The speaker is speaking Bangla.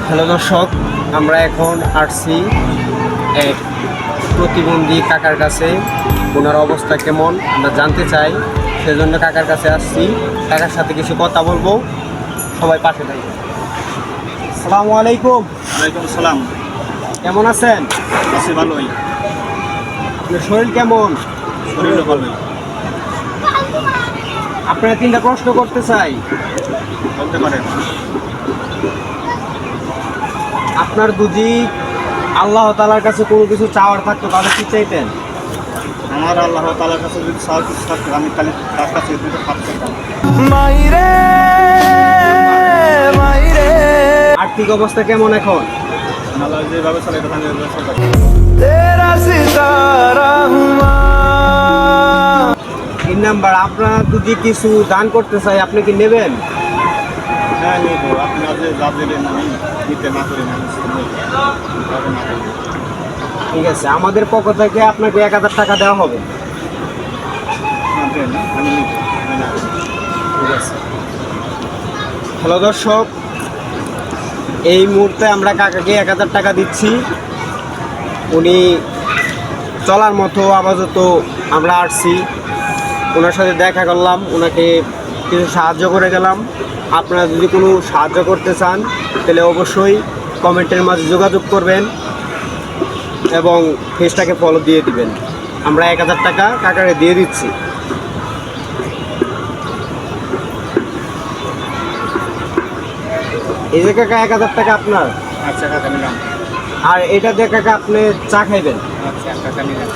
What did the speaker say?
হ্যালো দর্শক, আমরা এখন আসছি এক প্রতিবন্ধী কাকার কাছে। ওনার অবস্থা কেমন আমরা জানতে চাই, সেজন্য কাকার কাছে আসছি। কাকার সাথে কিছু কথা বলবো, সবাই পাশে থাকবে। আসসালামু আলাইকুম। ওয়ালাইকুম আসসালাম। কেমন আছেন? আছি ভালোই। আপনার শরীর কেমন? শরীরও ভালোই। আপনারা তিনটা প্রশ্ন করতে চাই। বলতে পারেন। আপনার যদি আল্লাহ তাআলার কাছে কোনো কিছু চাওয়ার থাকতো তাহলে কি চাইতেন? আমার আল্লাহ তাআলার কাছে যদি চাওয়ার কিছু থাকতো আমি তাহলে তার কাছে দুটো হাত চাইতাম। আর্থিক অবস্থা কেমন এখন? আল্লাহ যেভাবে চলে এটা আমি ওইভাবে চলতে তিন নাম্বার, আপনারা যদি কিছু দান করতে চাই আপনি কি নেবেন? হ্যাঁ নিব। আপনি আজ যা দিলেন আমি নিতে না করি না। ঠিক আছে, আমাদের পক্ষ থেকে আপনাকে 1000 টাকা দেওয়া হবে। আমি নিব। ঠিক আছে। হ্যালো দর্শক, এই মুহূর্তে আমরা কাকাকে 1000 টাকা দিচ্ছি। উনি চলার মতো আপাতত আমরা আসছি, ওনার সাথে দেখা করলাম, ওনাকে কিছু সাহায্য করে গেলাম। আপনারা যদি কোনো সাহায্য করতে চান তাহলে অবশ্যই কমেন্টের মাঝে যোগাযোগ করবেন এবং পেজটাকে ফলো দিয়ে দিবেন। আমরা 1000 টাকা কাকাকে দিয়ে দিচ্ছি। এই যে কাকা 1000 টাকা আপনার, আচ্ছা কাকা নিলাম। আর এটা দিয়ে কাকা আপনি চা খাইবেন। আচ্ছা কাকা নিলাম।